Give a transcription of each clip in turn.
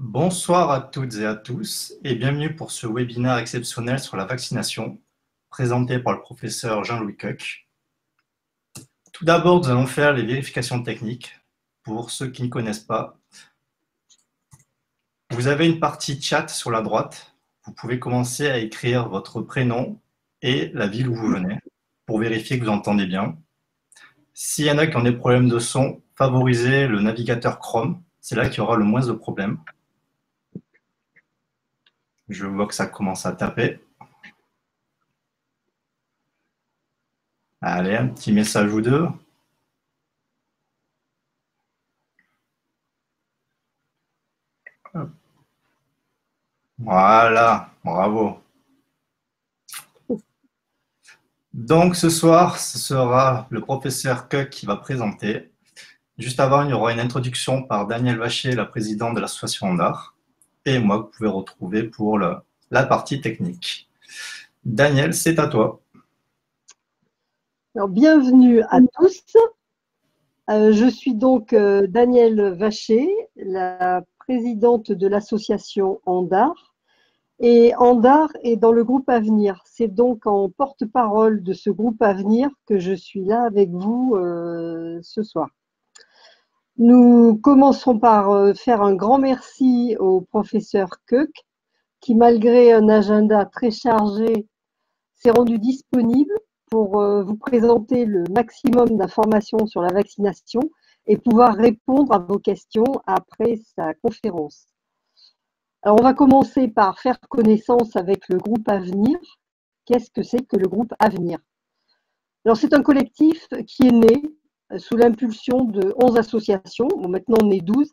Bonsoir à toutes et à tous et bienvenue pour ce webinaire exceptionnel sur la vaccination présenté par le professeur Jean-Louis Koch. Tout d'abord, nous allons faire les vérifications techniques. Pour ceux qui ne connaissent pas, vous avez une partie chat sur la droite. Vous pouvez commencer à écrire votre prénom et la ville où vous venez pour vérifier que vous entendez bien. S'il y en a qui ont des problèmes de son, favorisez le navigateur Chrome. C'est là qu'il y aura le moins de problèmes. Je vois que ça commence à taper. Allez, un petit message ou deux. Voilà, bravo. Donc ce soir, ce sera le professeur Koch qui va présenter. Juste avant, il y aura une introduction par Daniel Vacher, la présidente de l'association Andar, et moi que vous pouvez retrouver pour la partie technique. Daniel, c'est à toi. Alors, bienvenue à tous. Je suis donc Danielle Vacher, la présidente de l'association Andar. Et Andar est dans le groupe Avenir. C'est donc en porte-parole de ce groupe Avenir que je suis là avec vous ce soir. Nous commencerons par faire un grand merci au professeur Koch qui, malgré un agenda très chargé, s'est rendu disponible pour vous présenter le maximum d'informations sur la vaccination et pouvoir répondre à vos questions après sa conférence. Alors, on va commencer par faire connaissance avec le groupe Avenir. Qu'est-ce que c'est que le groupe Avenir? Alors, c'est un collectif qui est né sous l'impulsion de 11 associations. Bon, maintenant, on est 12.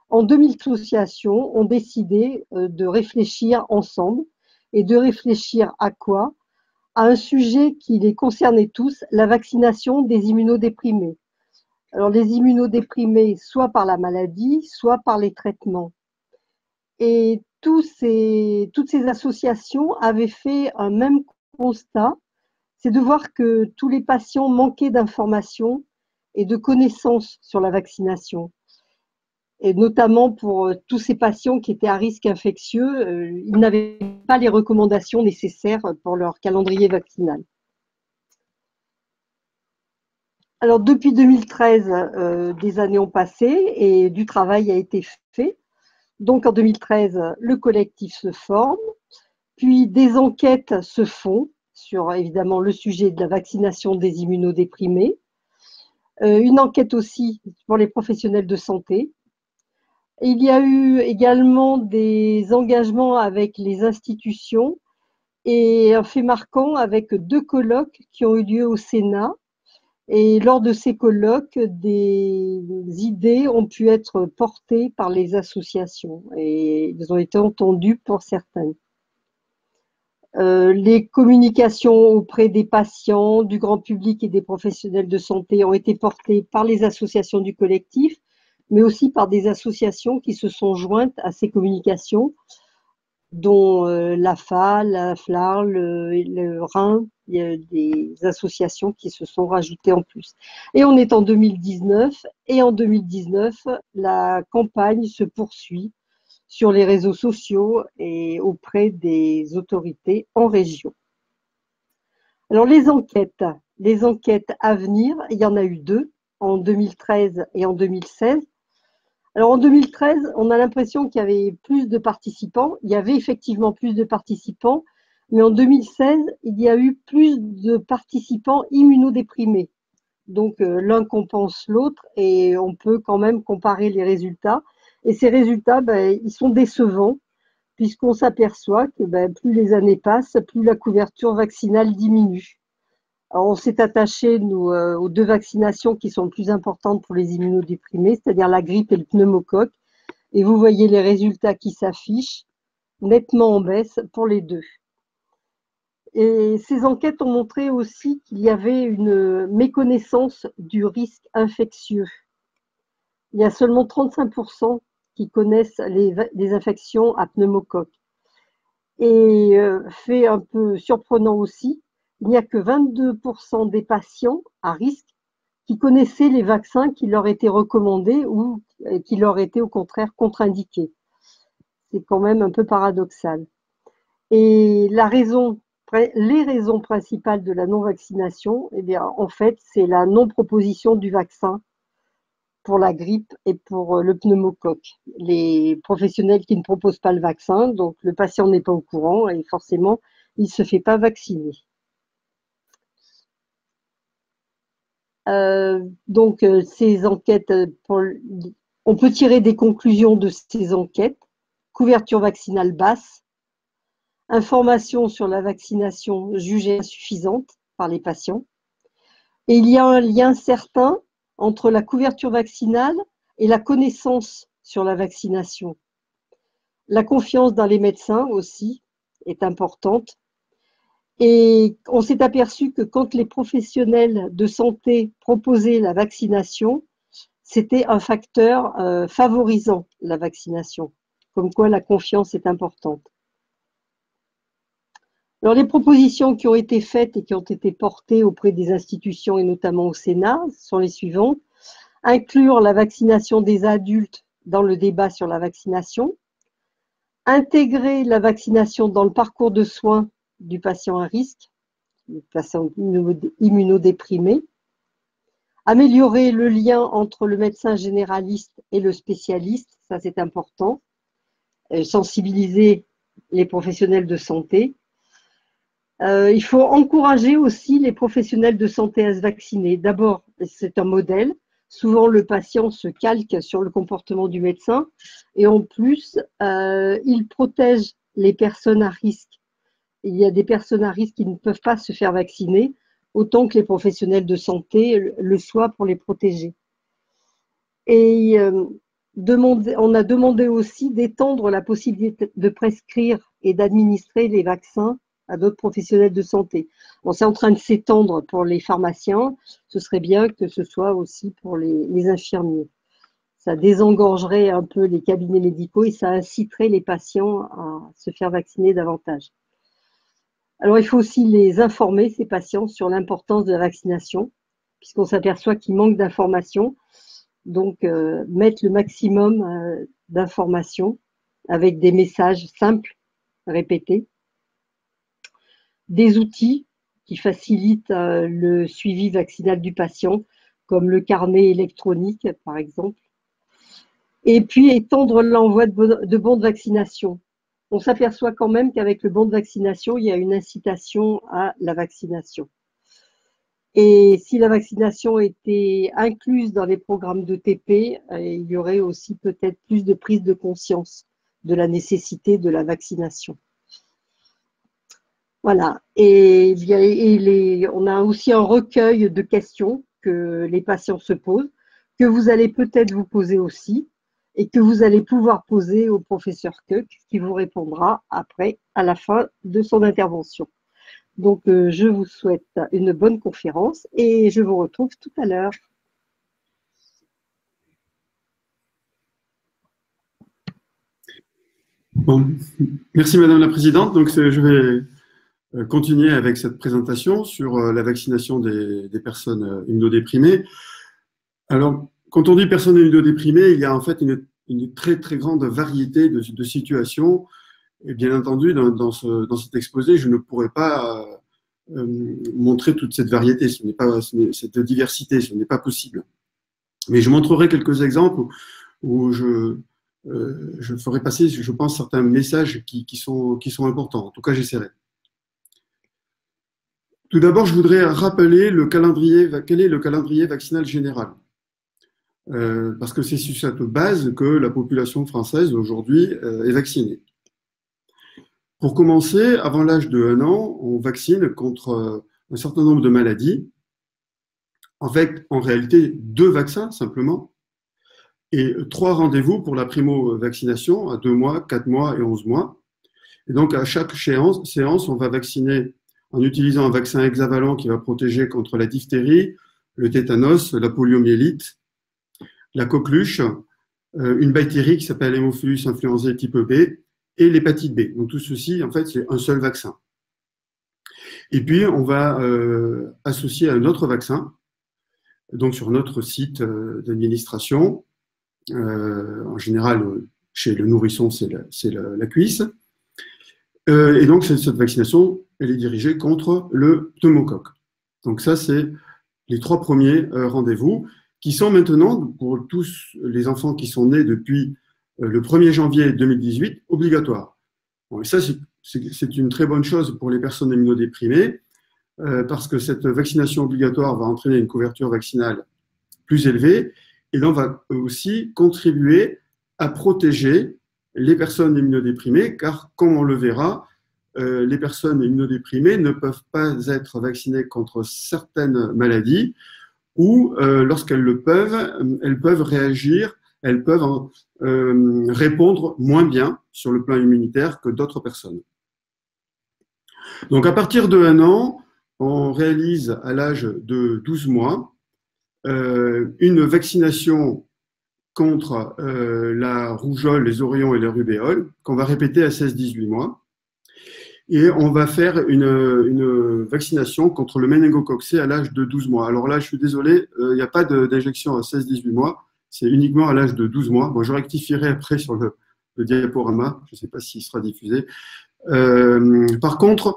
En 2000 associations ont décidé de réfléchir ensemble. Et de réfléchir à quoi? À un sujet qui les concernait tous, la vaccination des immunodéprimés. Alors, les immunodéprimés, soit par la maladie, soit par les traitements. Et toutes ces associations avaient fait un même constat, c'est de voir que tous les patients manquaient d'informations et de connaissances sur la vaccination. Et notamment pour tous ces patients qui étaient à risque infectieux, ils n'avaient pas les recommandations nécessaires pour leur calendrier vaccinal. Alors, depuis 2013, des années ont passé et du travail a été fait. Donc, en 2013, le collectif se forme, puis des enquêtes se font sur, évidemment, le sujet de la vaccination des immunodéprimés. Une enquête aussi pour les professionnels de santé. Il y a eu également des engagements avec les institutions et un fait marquant avec 2 colloques qui ont eu lieu au Sénat. Et lors de ces colloques, des idées ont pu être portées par les associations et ils ont été entendus pour certaines. Les communications auprès des patients, du grand public et des professionnels de santé ont été portées par les associations du collectif, mais aussi par des associations qui se sont jointes à ces communications, dont l'AFA, la FLAR, le Rhin. Il y a des associations qui se sont rajoutées en plus. Et on est en 2019, et en 2019, la campagne se poursuit sur les réseaux sociaux et auprès des autorités en région. Alors les enquêtes à venir, il y en a eu 2, en 2013 et en 2016. Alors en 2013, on a l'impression qu'il y avait plus de participants. Il y avait effectivement plus de participants, mais en 2016, il y a eu plus de participants immunodéprimés. Donc l'un compense l'autre et on peut quand même comparer les résultats. Et ces résultats, ils sont décevants puisqu'on s'aperçoit que plus les années passent, plus la couverture vaccinale diminue. Alors, on s'est attaché, nous, aux 2 vaccinations qui sont les plus importantes pour les immunodéprimés, c'est-à-dire la grippe et le pneumocoque. Et vous voyez les résultats qui s'affichent nettement en baisse pour les 2. Et ces enquêtes ont montré aussi qu'il y avait une méconnaissance du risque infectieux. Il y a seulement 35% qui connaissent les infections à pneumocoque. Et fait un peu surprenant aussi, il n'y a que 22% des patients à risque qui connaissaient les vaccins qui leur étaient recommandés ou qui leur étaient au contraire contre-indiqués. C'est quand même un peu paradoxal. Et les raisons principales de la non-vaccination, eh bien, en fait, c'est la non-proposition du vaccin pour la grippe et pour le pneumocoque. Les professionnels qui ne proposent pas le vaccin, donc le patient n'est pas au courant et forcément, il ne se fait pas vacciner. Ces enquêtes, on peut tirer des conclusions de ces enquêtes. Couverture vaccinale basse, information sur la vaccination jugée insuffisante par les patients. Et il y a un lien certain entre la couverture vaccinale et la connaissance sur la vaccination. La confiance dans les médecins aussi est importante. Et on s'est aperçu que quand les professionnels de santé proposaient la vaccination, c'était un facteur favorisant la vaccination, comme quoi la confiance est importante. Alors, les propositions qui ont été faites et qui ont été portées auprès des institutions et notamment au Sénat sont les suivantes. Inclure la vaccination des adultes dans le débat sur la vaccination. Intégrer la vaccination dans le parcours de soins du patient à risque, du patient immunodéprimé. Améliorer le lien entre le médecin généraliste et le spécialiste, ça c'est important. Sensibiliser les professionnels de santé. Il faut encourager aussi les professionnels de santé à se vacciner. D'abord, c'est un modèle. Souvent, le patient se calque sur le comportement du médecin et en plus, il protège les personnes à risque. Il y a des personnes à risque qui ne peuvent pas se faire vacciner, autant que les professionnels de santé le soient pour les protéger. Et on a demandé aussi d'étendre la possibilité de prescrire et d'administrer les vaccins à d'autres professionnels de santé. Bon, c'est en train de s'étendre pour les pharmaciens, ce serait bien que ce soit aussi pour les infirmiers. Ça désengorgerait un peu les cabinets médicaux et ça inciterait les patients à se faire vacciner davantage. Alors, il faut aussi les informer, ces patients, sur l'importance de la vaccination, puisqu'on s'aperçoit qu'il manque d'informations. Donc, mettre le maximum d'informations avec des messages simples, répétés. Des outils qui facilitent le suivi vaccinal du patient, comme le carnet électronique, par exemple. Et puis, étendre l'envoi de bons de vaccination. On s'aperçoit quand même qu'avec le bon de vaccination, il y a une incitation à la vaccination. Et si la vaccination était incluse dans les programmes de TP, il y aurait aussi peut-être plus de prise de conscience de la nécessité de la vaccination. Voilà. On a aussi un recueil de questions que les patients se posent, que vous allez peut-être vous poser aussi, et que vous allez pouvoir poser au professeur Koch, qui vous répondra après, à la fin de son intervention. Donc, je vous souhaite une bonne conférence et je vous retrouve tout à l'heure. Bon, merci Madame la Présidente. Donc, je vais continuer avec cette présentation sur la vaccination des personnes immunodéprimées. Alors, quand on dit personnes immunodéprimées, il y a en fait une très très grande variété de situations. Et bien entendu, dans cet exposé, je ne pourrais pas montrer toute cette variété, cette diversité, ce n'est pas possible. Mais je montrerai quelques exemples où je ferai passer, je pense, certains messages qui sont importants. En tout cas, j'essaierai. Tout d'abord, je voudrais rappeler quel est le calendrier vaccinal général. Parce que c'est sur cette base que la population française aujourd'hui est vaccinée. Pour commencer, avant l'âge de 1 an, on vaccine contre un certain nombre de maladies. En réalité, 2 vaccins simplement, et 3 rendez-vous pour la primo-vaccination à 2 mois, 4 mois et 11 mois. Et donc, à chaque séance, on va vacciner en utilisant un vaccin hexavalent qui va protéger contre la diphtérie, le tétanos, la poliomyélite, la coqueluche, une bactérie qui s'appelle Haemophilus influenzae type B et l'hépatite B. Donc tout ceci, en fait, c'est un seul vaccin. Et puis, on va associer un autre vaccin, donc sur notre site d'administration. En général, Chez le nourrisson, c'est la cuisse. Et donc, cette vaccination, elle est dirigée contre le pneumocoque. Donc ça, c'est les 3 premiers rendez-vous qui sont maintenant, pour tous les enfants qui sont nés depuis le 1er janvier 2018, obligatoires. Bon, et ça, c'est une très bonne chose pour les personnes immunodéprimées, parce que cette vaccination obligatoire va entraîner une couverture vaccinale plus élevée et donc va aussi contribuer à protéger les personnes immunodéprimées, car comme on le verra, les personnes immunodéprimées ne peuvent pas être vaccinées contre certaines maladies ou lorsqu'elles le peuvent, elles peuvent réagir, elles peuvent répondre moins bien sur le plan immunitaire que d'autres personnes. Donc à partir de 1 an, on réalise à l'âge de 12 mois une vaccination contre la rougeole, les oreillons et la rubéole, qu'on va répéter à 16-18 mois. Et on va faire une vaccination contre le méningocoque C à l'âge de 12 mois. Alors là, je suis désolé, il n'y a pas d'injection à 16-18 mois, c'est uniquement à l'âge de 12 mois. Bon, je rectifierai après sur le diaporama, je ne sais pas s'il sera diffusé. Par contre,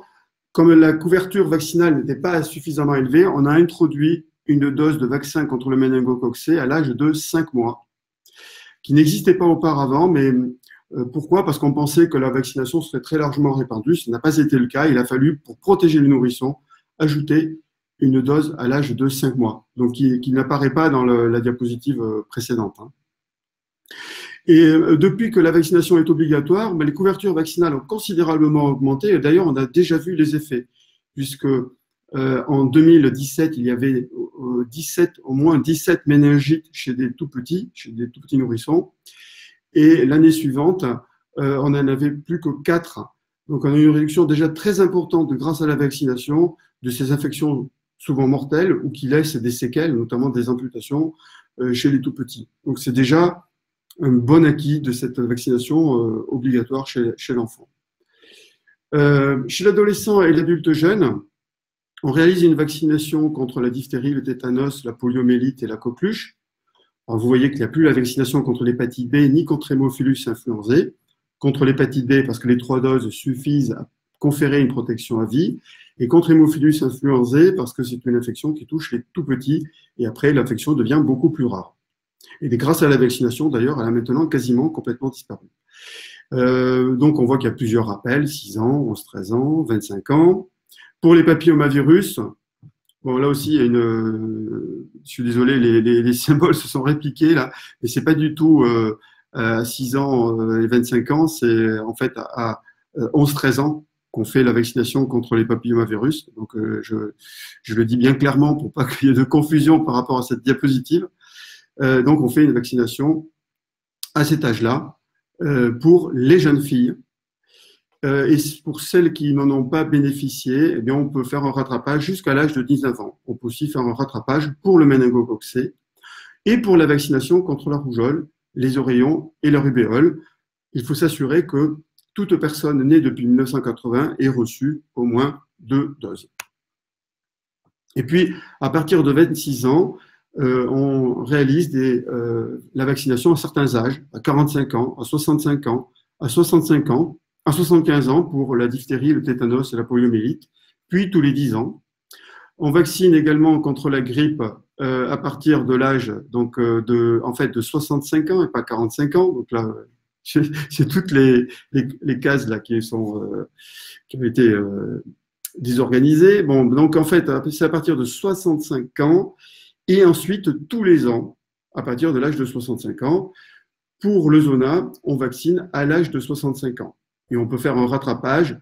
comme la couverture vaccinale n'était pas suffisamment élevée, on a introduit une dose de vaccin contre le méningocoque C à l'âge de 5 mois, qui n'existait pas auparavant, mais pourquoi? Parce qu'on pensait que la vaccination serait très largement répandue. Ça n'a pas été le cas. Il a fallu, pour protéger le nourrisson, ajouter une dose à l'âge de 5 mois, donc qui n'apparaît pas dans la diapositive précédente. Et depuis que la vaccination est obligatoire, les couvertures vaccinales ont considérablement augmenté. Et d'ailleurs, on a déjà vu les effets, puisque en 2017, il y avait au moins 17 méningites chez des tout petits nourrissons. Et l'année suivante, on n'en avait plus que 4. Donc, on a eu une réduction déjà très importante grâce à la vaccination de ces infections souvent mortelles ou qui laissent des séquelles, notamment des amputations chez les tout petits. Donc, c'est déjà un bon acquis de cette vaccination obligatoire chez l'enfant. Chez l'adolescent et l'adulte jeune, on réalise une vaccination contre la diphtérie, le tétanos, la poliomyélite et la coqueluche. Alors, vous voyez qu'il n'y a plus la vaccination contre l'hépatite B ni contre Haemophilus influenzae. Contre l'hépatite B, parce que les 3 doses suffisent à conférer une protection à vie. Et contre Haemophilus influenzae, parce que c'est une infection qui touche les tout petits. Et après, l'infection devient beaucoup plus rare. Et grâce à la vaccination, d'ailleurs, elle a maintenant quasiment complètement disparu. Donc, on voit qu'il y a plusieurs rappels, 6 ans, 11, 13 ans, 25 ans. Pour les papillomavirus, bon, là aussi, il y a je suis désolé, les symboles se sont répliqués là, mais c'est pas du tout à 6 ans et 25 ans, c'est en fait à 11-13 ans qu'on fait la vaccination contre les papillomavirus. Donc, je le dis bien clairement pour pas qu'il y ait de confusion par rapport à cette diapositive. Donc, on fait une vaccination à cet âge-là pour les jeunes filles. Et pour celles qui n'en ont pas bénéficié, eh bien, on peut faire un rattrapage jusqu'à l'âge de 19 ans. On peut aussi faire un rattrapage pour le méningocoque C et pour la vaccination contre la rougeole, les oreillons et la rubéole. Il faut s'assurer que toute personne née depuis 1980 ait reçu au moins 2 doses. Et puis, à partir de 26 ans, on réalise la vaccination à certains âges, à 45 ans, à 65 ans, à 65 ans, à 75 ans pour la diphtérie, le tétanos et la poliomyélite, puis tous les 10 ans. On vaccine également contre la grippe à partir de l'âge de 65 ans et pas 45 ans. Donc là, c'est toutes les cases là qui ont été désorganisées. Bon, donc en fait, c'est à partir de 65 ans et ensuite tous les ans à partir de l'âge de 65 ans. Pour le zona, on vaccine à l'âge de 65 ans. Et on peut faire un rattrapage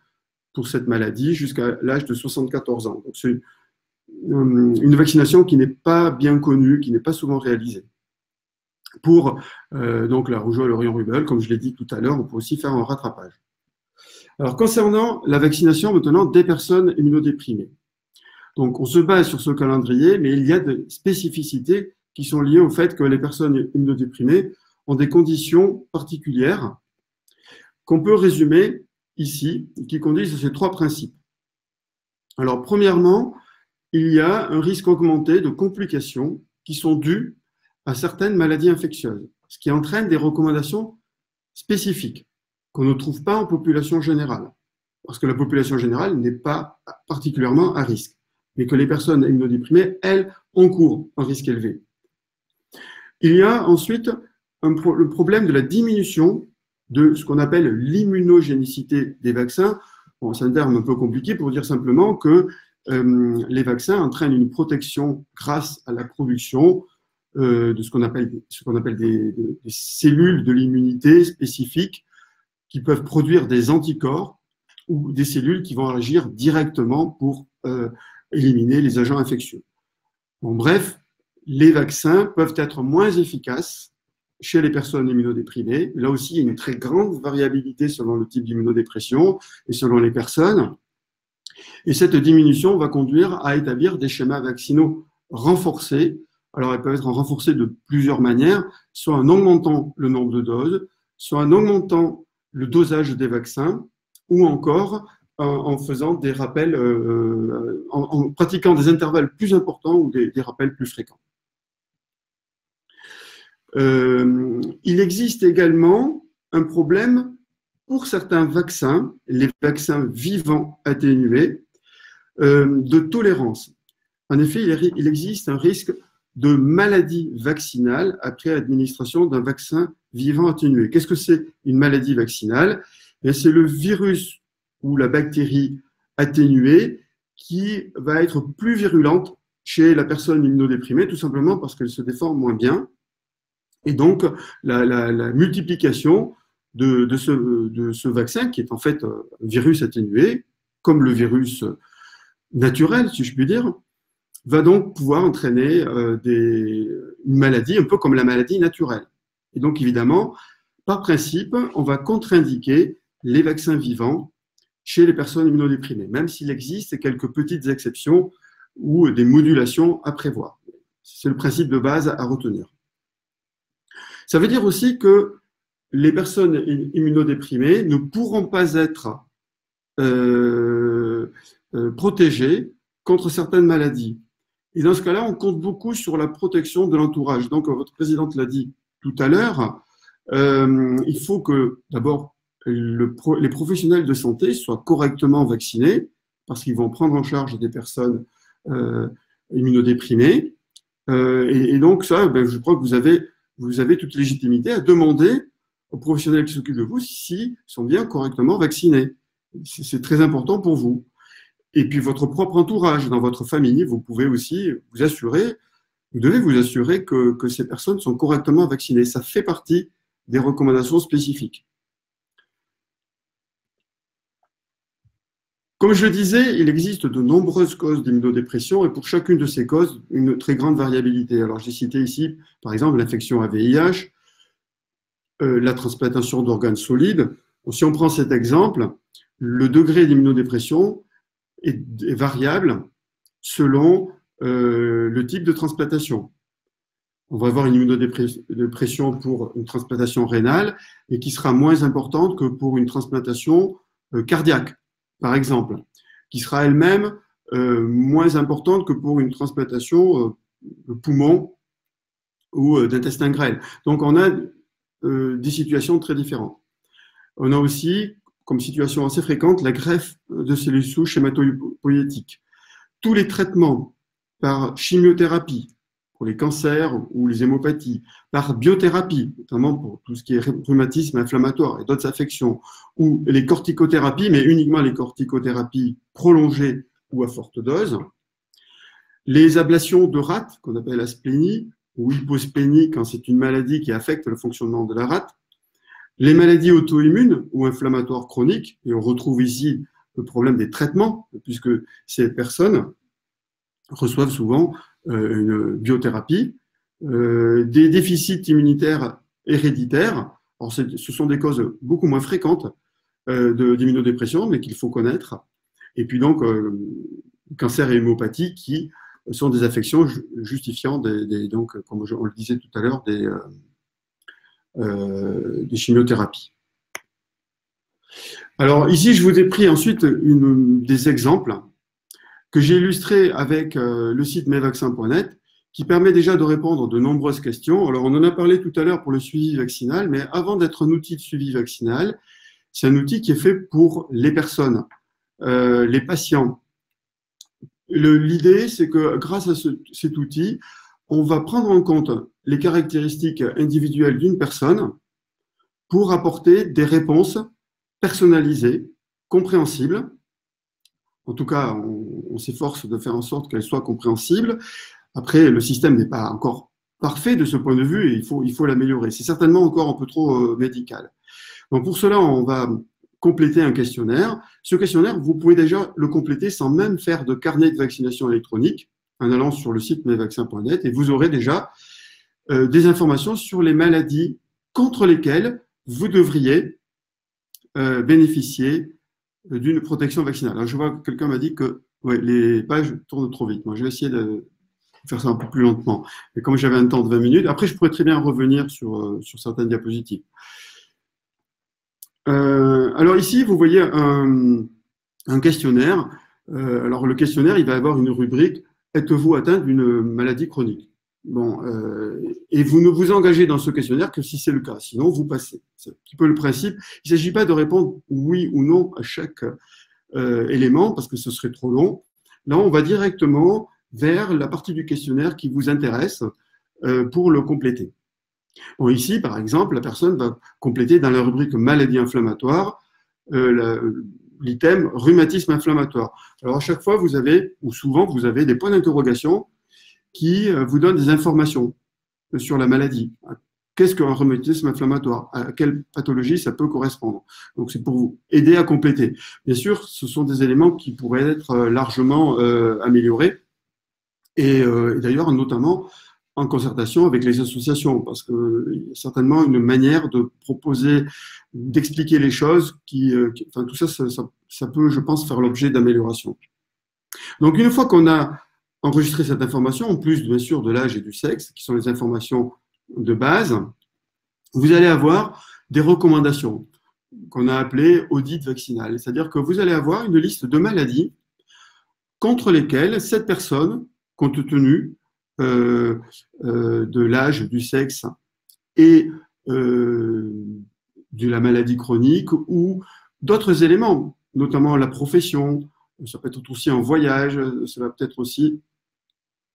pour cette maladie jusqu'à l'âge de 74 ans. Donc, c'est une vaccination qui n'est pas bien connue, qui n'est pas souvent réalisée. Pour donc la rougeole, l'orion rubéole, comme je l'ai dit tout à l'heure, on peut aussi faire un rattrapage. Alors, concernant la vaccination maintenant des personnes immunodéprimées. Donc, on se base sur ce calendrier, mais il y a des spécificités qui sont liées au fait que les personnes immunodéprimées ont des conditions particulières qu'on peut résumer ici, qui conduisent à ces 3 principes. Alors, premièrement, il y a un risque augmenté de complications qui sont dues à certaines maladies infectieuses, ce qui entraîne des recommandations spécifiques qu'on ne trouve pas en population générale, parce que la population générale n'est pas particulièrement à risque, mais que les personnes immunodéprimées, elles, encourent un risque élevé. Il y a ensuite le problème de la diminution de ce qu'on appelle l'immunogénicité des vaccins. Bon, c'est un terme un peu compliqué pour dire simplement que les vaccins entraînent une protection grâce à la production de ce qu'on appelle des cellules de l'immunité spécifiques qui peuvent produire des anticorps ou des cellules qui vont agir directement pour éliminer les agents infectieux. En bref, les vaccins peuvent être moins efficaces chez les personnes immunodéprimées. Là aussi, il y a une très grande variabilité selon le type d'immunodépression et selon les personnes. Et cette diminution va conduire à établir des schémas vaccinaux renforcés. Alors, ils peuvent être renforcés de plusieurs manières, soit en augmentant le nombre de doses, soit en augmentant le dosage des vaccins, ou encore en faisant des rappels, en pratiquant des intervalles plus importants ou des rappels plus fréquents. Il existe également un problème pour certains vaccins, les vaccins vivants atténués, de tolérance. En effet, il existe un risque de maladie vaccinale après administration d'un vaccin vivant atténué. Qu'est-ce que c'est une maladie vaccinale? C'est le virus ou la bactérie atténuée qui va être plus virulente chez la personne immunodéprimée, tout simplement parce qu'elle se défend moins bien. Et donc, la multiplication de ce vaccin, qui est en fait un virus atténué, comme le virus naturel, si je puis dire, va donc pouvoir entraîner une maladie, un peu comme la maladie naturelle. Et donc, évidemment, par principe, on va contre-indiquer les vaccins vivants chez les personnes immunodéprimées, même s'il existe quelques petites exceptions ou des modulations à prévoir. C'est le principe de base à retenir. Ça veut dire aussi que les personnes immunodéprimées ne pourront pas être protégées contre certaines maladies. Et dans ce cas-là, on compte beaucoup sur la protection de l'entourage. Donc, votre présidente l'a dit tout à l'heure, il faut que, d'abord, les professionnels de santé soient correctement vaccinés, parce qu'ils vont prendre en charge des personnes immunodéprimées. Et donc, ça, je crois que vous avez toute légitimité à demander aux professionnels qui s'occupent de vous s'ils sont bien correctement vaccinés. C'est très important pour vous. Et puis, votre propre entourage, dans votre famille, vous pouvez aussi vous assurer, vous devez vous assurer que ces personnes sont correctement vaccinées. Ça fait partie des recommandations spécifiques. Comme je le disais, il existe de nombreuses causes d'immunodépression et pour chacune de ces causes, une très grande variabilité. Alors, j'ai cité ici, par exemple, l'infection à VIH, la transplantation d'organes solides. Si on prend cet exemple, le degré d'immunodépression est variable selon le type de transplantation. On va avoir une immunodépression pour une transplantation rénale et qui sera moins importante que pour une transplantation cardiaque, par exemple, qui sera elle-même moins importante que pour une transplantation de poumon ou d'intestin grêle. Donc, on a des situations très différentes. On a aussi, comme situation assez fréquente, la greffe de cellules souches hématopoïétiques. Tous les traitements par chimiothérapie pour les cancers ou les hémopathies, par biothérapie, notamment pour tout ce qui est rhumatisme inflammatoire et d'autres affections, ou les corticothérapies, mais uniquement les corticothérapies prolongées ou à forte dose, les ablations de rate, qu'on appelle asplénie, ou hyposplénie quand c'est une maladie qui affecte le fonctionnement de la rate, les maladies auto-immunes ou inflammatoires chroniques, et on retrouve ici le problème des traitements, puisque ces personnes reçoivent souvent une biothérapie, des déficits immunitaires héréditaires. Alors, ce sont des causes beaucoup moins fréquentes d'immunodépression, mais qu'il faut connaître. Et puis donc, cancer et hémopathie qui sont des affections justifiant donc, comme on le disait tout à l'heure, des chimiothérapies. Alors ici, je vous ai pris ensuite des exemples que j'ai illustrés avec le site mesvaccins.net, qui permet déjà de répondre à de nombreuses questions. Alors, on en a parlé tout à l'heure pour le suivi vaccinal, mais avant d'être un outil de suivi vaccinal, c'est un outil qui est fait pour les personnes, les patients. L'idée, c'est que grâce à cet outil, on va prendre en compte les caractéristiques individuelles d'une personne pour apporter des réponses personnalisées, compréhensibles. En tout cas, on s'efforce de faire en sorte qu'elles soient compréhensibles. Après, le système n'est pas encore parfait de ce point de vue et il faut l'améliorer. C'est certainement encore un peu trop médical. Donc pour cela, on va compléter un questionnaire. Ce questionnaire, vous pouvez déjà le compléter sans même faire de carnet de vaccination électronique en allant sur le site mesvaccins.net et vous aurez déjà des informations sur les maladies contre lesquelles vous devriez bénéficier d'une protection vaccinale. Alors, je vois que quelqu'un m'a dit que ouais, les pages tournent trop vite. Moi, je vais essayer de faire ça un peu plus lentement. Et comme j'avais un temps de 20 minutes, après, je pourrais très bien revenir sur certaines diapositives. Alors ici, vous voyez un questionnaire. Alors, le questionnaire, il va avoir une rubrique « Êtes-vous atteint d'une maladie chronique ?» Bon, et vous ne vous engagez dans ce questionnaire que si c'est le cas, sinon vous passez. C'est un petit peu le principe. Il ne s'agit pas de répondre oui ou non à chaque élément parce que ce serait trop long. Là, on va directement vers la partie du questionnaire qui vous intéresse pour le compléter. Bon, ici, par exemple, la personne va compléter dans la rubrique maladie inflammatoire l'item rhumatisme inflammatoire. Alors à chaque fois, vous avez, ou souvent, vous avez des points d'interrogation qui vous donne des informations sur la maladie. Qu'est-ce qu'un rhumatisme inflammatoire? À quelle pathologie ça peut correspondre? Donc, c'est pour vous aider à compléter. Bien sûr, ce sont des éléments qui pourraient être largement améliorés et d'ailleurs, notamment en concertation avec les associations, parce qu'il y a certainement une manière de proposer, d'expliquer les choses enfin, tout ça, ça peut, je pense, faire l'objet d'amélioration. Donc, une fois qu'on a enregistrer cette information, en plus bien sûr de l'âge et du sexe, qui sont les informations de base, vous allez avoir des recommandations qu'on a appelées audit vaccinal. C'est-à-dire que vous allez avoir une liste de maladies contre lesquelles cette personne, compte tenu de l'âge, du sexe et de la maladie chronique ou d'autres éléments, notamment la profession, ça peut être aussi un voyage, ça va peut-être aussi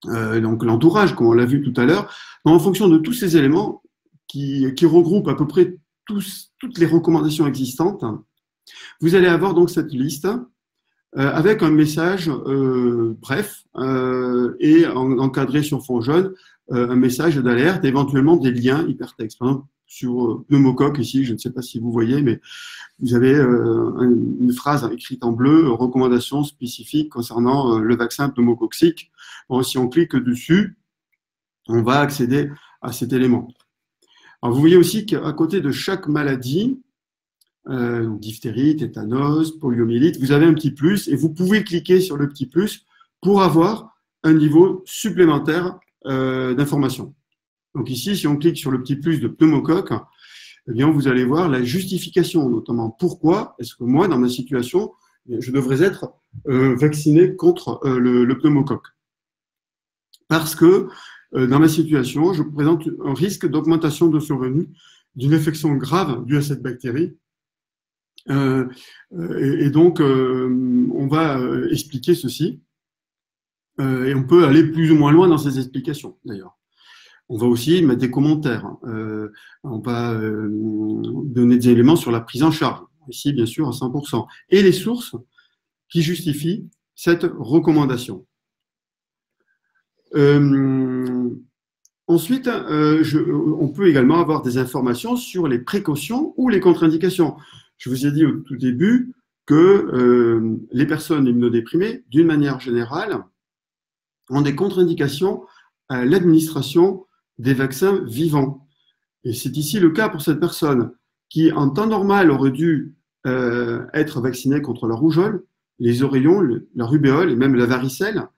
donc l'entourage, comme on l'a vu tout à l'heure. En fonction de tous ces éléments qui regroupent à peu près toutes les recommandations existantes, vous allez avoir donc cette liste avec un message bref et encadré sur fond jaune, un message d'alerte, éventuellement des liens hypertextes. Par exemple, sur pneumocoque ici, je ne sais pas si vous voyez, mais vous avez une phrase écrite en bleu, recommandation spécifique concernant le vaccin pneumococcique. Bon, si on clique dessus, on va accéder à cet élément. Alors, vous voyez aussi qu'à côté de chaque maladie, diphtérie, tétanos, poliomyélite, vous avez un petit plus et vous pouvez cliquer sur le petit plus pour avoir un niveau supplémentaire d'information. Donc ici, si on clique sur le petit plus de pneumocoque, eh bien, vous allez voir la justification, notamment pourquoi est-ce que moi, dans ma situation, je devrais être vacciné contre le pneumocoque. Parce que dans ma situation, je présente un risque d'augmentation de survenue d'une infection grave due à cette bactérie. Et donc, on va expliquer ceci. Et on peut aller plus ou moins loin dans ces explications, d'ailleurs. On va aussi mettre des commentaires. On va donner des éléments sur la prise en charge. Ici, bien sûr, à 100%. Et les sources qui justifient cette recommandation. Ensuite, on peut également avoir des informations sur les précautions ou les contre-indications. Je vous ai dit au tout début que les personnes immunodéprimées, d'une manière générale, ont des contre-indications à l'administration des vaccins vivants. Et c'est ici le cas pour cette personne qui, en temps normal, aurait dû être vaccinée contre la rougeole, les oreillons, la rubéole et même la varicelle,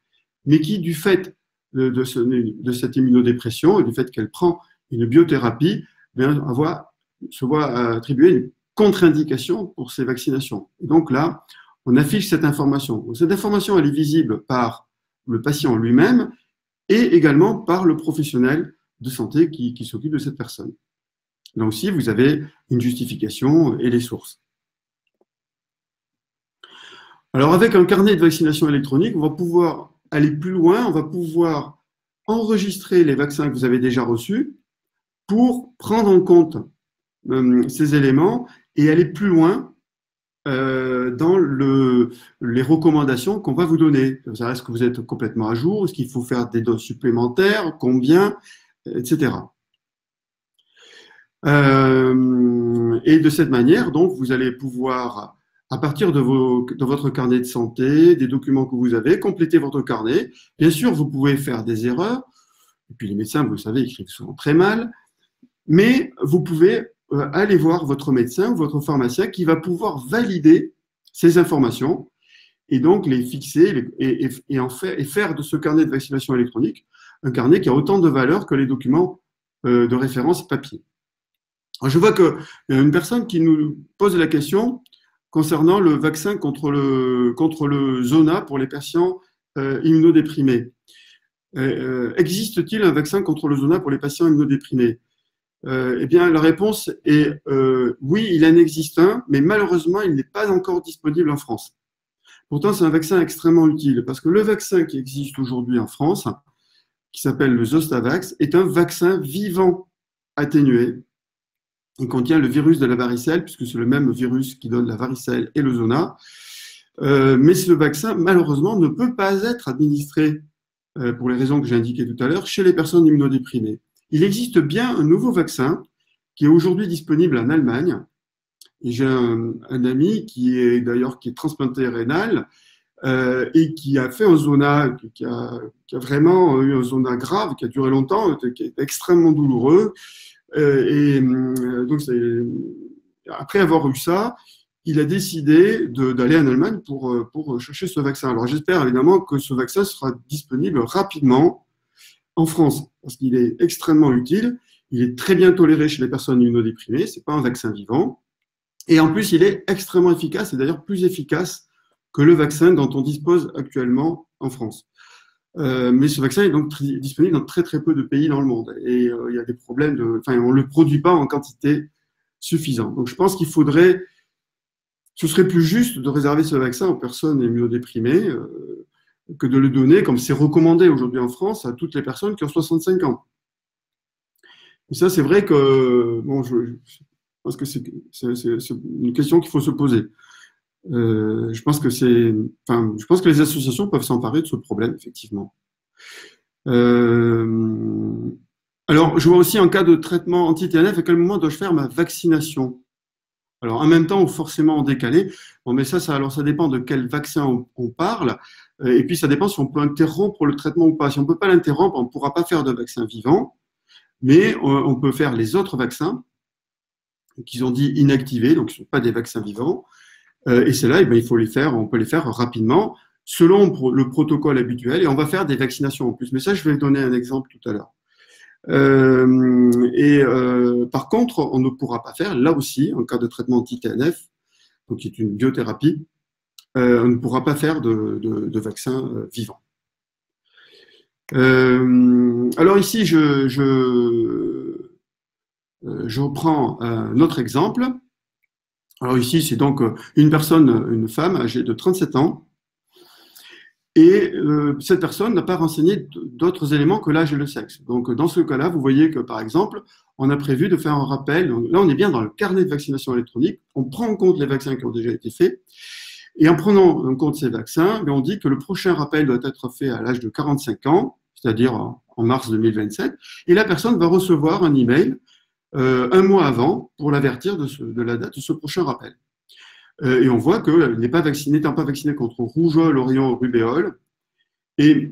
mais qui, du fait de cette immunodépression et du fait qu'elle prend une biothérapie, se voit attribuer une contre-indication pour ces vaccinations. Et donc là, on affiche cette information. Cette information, elle est visible par le patient lui-même et également par le professionnel de santé qui s'occupe de cette personne. Là aussi, vous avez une justification et les sources. Alors, avec un carnet de vaccination électronique, on va pouvoir aller plus loin, on va pouvoir enregistrer les vaccins que vous avez déjà reçus pour prendre en compte ces éléments et aller plus loin dans les recommandations qu'on va vous donner. Est-ce que vous êtes complètement à jour? Est-ce qu'il faut faire des doses supplémentaires? Combien? Etc. Et de cette manière, donc, vous allez pouvoir, à partir de votre carnet de santé, des documents que vous avez, compléter votre carnet. Bien sûr, vous pouvez faire des erreurs. Et puis les médecins, vous le savez, écrivent souvent très mal. Mais vous pouvez aller voir votre médecin ou votre pharmacien qui va pouvoir valider ces informations et donc les fixer et faire de ce carnet de vaccination électronique un carnet qui a autant de valeur que les documents de référence papier. Alors, je vois qu'il y a une personne qui nous pose la question concernant le vaccin contre le zona pour les patients immunodéprimés. Existe-t-il un vaccin contre le zona pour les patients immunodéprimés? Eh bien, la réponse est oui, il en existe un, mais malheureusement, il n'est pas encore disponible en France. Pourtant, c'est un vaccin extrêmement utile parce que le vaccin qui existe aujourd'hui en France, qui s'appelle le Zostavax, est un vaccin vivant atténué. Il contient le virus de la varicelle, puisque c'est le même virus qui donne la varicelle et le zona. Mais ce vaccin, malheureusement, ne peut pas être administré, pour les raisons que j'ai indiquées tout à l'heure, chez les personnes immunodéprimées. Il existe bien un nouveau vaccin qui est aujourd'hui disponible en Allemagne. Et j'ai un ami qui est transplanté rénal et qui a fait un zona, qui a vraiment eu un zona grave, qui a duré longtemps, qui est extrêmement douloureux. Donc, après avoir eu ça, il a décidé d'aller en Allemagne pour chercher ce vaccin. Alors, j'espère évidemment que ce vaccin sera disponible rapidement en France, parce qu'il est extrêmement utile. Il est très bien toléré chez les personnes immunodéprimées. C'est pas un vaccin vivant. Et en plus, il est extrêmement efficace, et d'ailleurs plus efficace que le vaccin dont on dispose actuellement en France. Mais ce vaccin est donc disponible dans très très peu de pays dans le monde. Et il y a des problèmes on ne le produit pas en quantité suffisante. Donc je pense ce serait plus juste de réserver ce vaccin aux personnes immunodéprimées que de le donner, comme c'est recommandé aujourd'hui en France, à toutes les personnes qui ont 65 ans. Et ça, c'est vrai que, je pense que c'est une question qu'il faut se poser. Je pense que les associations peuvent s'emparer de ce problème, effectivement. Alors, je vois aussi en cas de traitement anti-TNF, à quel moment dois-je faire ma vaccination? Alors, en même temps ou forcément en décalé. Bon, mais ça dépend de quel vaccin on parle. Et puis, ça dépend si on peut interrompre le traitement ou pas. Si on ne peut pas l'interrompre, on ne pourra pas faire de vaccin vivant, mais on peut faire les autres vaccins qu'ils ont dit inactivés, donc ce ne sont pas des vaccins vivants. Et c'est là, on peut les faire rapidement, selon le protocole habituel, et on va faire des vaccinations en plus. Mais ça, je vais donner un exemple tout à l'heure. Par contre, on ne pourra pas faire, là aussi, en cas de traitement anti-TNF, donc qui est une biothérapie, on ne pourra pas faire de vaccin vivant. Alors ici, je reprends un autre exemple. Alors ici, c'est donc une femme âgée de 37 ans, et cette personne n'a pas renseigné d'autres éléments que l'âge et le sexe. Donc dans ce cas-là, vous voyez que par exemple, on a prévu de faire un rappel. Là, on est bien dans le carnet de vaccination électronique. On prend en compte les vaccins qui ont déjà été faits, et en prenant en compte ces vaccins, on dit que le prochain rappel doit être fait à l'âge de 45 ans, c'est-à-dire en mars 2027, et la personne va recevoir un email un mois avant pour l'avertir de la date de ce prochain rappel. Et on voit qu'elle n'étant pas vaccinée contre rougeole, orion, rubéole, et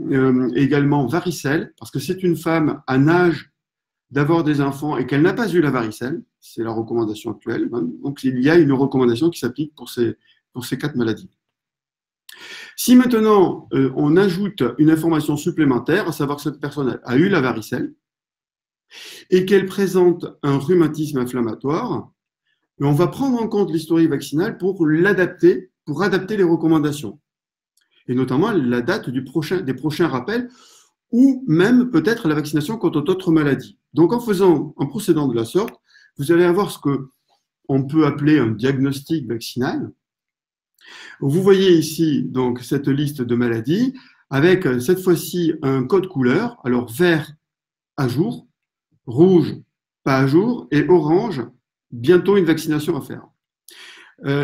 également varicelle, parce que c'est une femme en âge d'avoir des enfants et qu'elle n'a pas eu la varicelle, c'est la recommandation actuelle. Donc il y a une recommandation qui s'applique pour ces 4 maladies. Si maintenant on ajoute une information supplémentaire, à savoir que cette personne a eu la varicelle, et qu'elle présente un rhumatisme inflammatoire, on va prendre en compte l'historique vaccinal pour adapter les recommandations. Et notamment la date des prochains rappels ou même peut-être la vaccination contre d'autres maladies. Donc en procédant de la sorte, vous allez avoir ce que on peut appeler un diagnostic vaccinal. Vous voyez ici donc cette liste de maladies avec cette fois-ci un code couleur, alors vert à jour, rouge pas à jour et orange bientôt une vaccination à faire.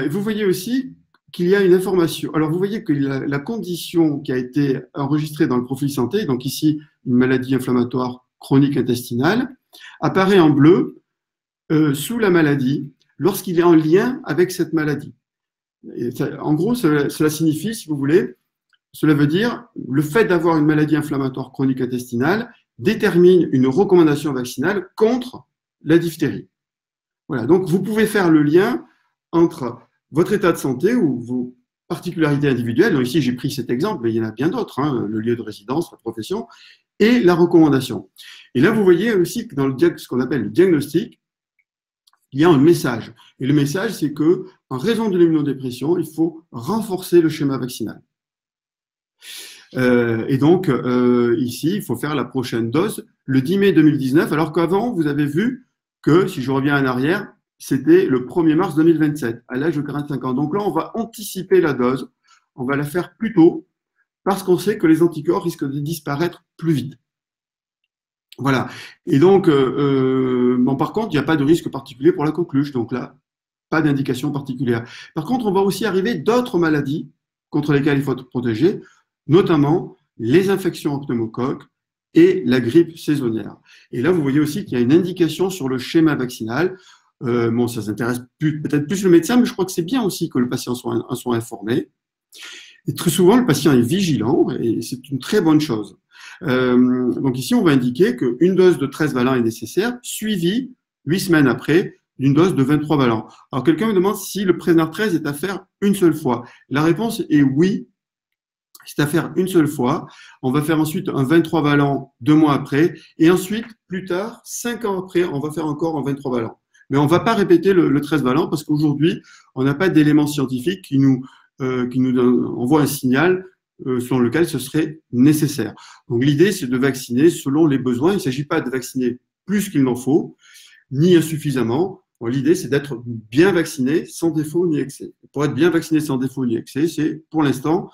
Vous voyez aussi qu'il y a une information. Alors vous voyez que la condition qui a été enregistrée dans le profil santé, donc ici une maladie inflammatoire chronique intestinale, apparaît en bleu sous la maladie lorsqu'il est en lien avec cette maladie. Et ça, en gros, cela signifie, si vous voulez, cela veut dire le fait d'avoir une maladie inflammatoire chronique intestinale détermine une recommandation vaccinale contre la diphtérie. Voilà, donc vous pouvez faire le lien entre votre état de santé ou vos particularités individuelles, donc ici j'ai pris cet exemple, mais il y en a bien d'autres, hein, le lieu de résidence, la profession, et la recommandation. Et là, vous voyez aussi que dans ce qu'on appelle le diagnostic, il y a un message. Et le message, c'est que, en raison de l'immunodépression, il faut renforcer le schéma vaccinal. Et donc, ici, il faut faire la prochaine dose le 10 mai 2019, alors qu'avant, vous avez vu que, si je reviens en arrière, c'était le 1er mars 2027, à l'âge de 45 ans. Donc là, on va anticiper la dose, on va la faire plus tôt, parce qu'on sait que les anticorps risquent de disparaître plus vite. Voilà. Et donc, bon, par contre, il n'y a pas de risque particulier pour la coqueluche, donc là, pas d'indication particulière. Par contre, on va aussi arriver d'autres maladies contre lesquelles il faut être protégé, notamment les infections en pneumocoque et la grippe saisonnière. Et là, vous voyez aussi qu'il y a une indication sur le schéma vaccinal. Bon, ça s'intéresse peut-être plus le médecin, mais je crois que c'est bien aussi que le patient soit informé. Et très souvent, le patient est vigilant et c'est une très bonne chose. Donc ici, on va indiquer qu'une dose de 13 valents est nécessaire, suivie 8 semaines après d'une dose de 23 valents. Alors, quelqu'un me demande si le Prevnar 13 est à faire une seule fois. La réponse est oui, c'est à faire une seule fois. On va faire ensuite un 23 valents 2 mois après, et ensuite, plus tard, 5 ans après, on va faire encore un 23 valents. Mais on ne va pas répéter le 13 valents parce qu'aujourd'hui, on n'a pas d'éléments scientifiques qui nous envoient un signal selon lequel ce serait nécessaire. Donc l'idée, c'est de vacciner selon les besoins. Il ne s'agit pas de vacciner plus qu'il n'en faut, ni insuffisamment. Bon, l'idée, c'est d'être bien vacciné sans défaut ni excès. Pour être bien vacciné sans défaut ni excès, c'est pour l'instant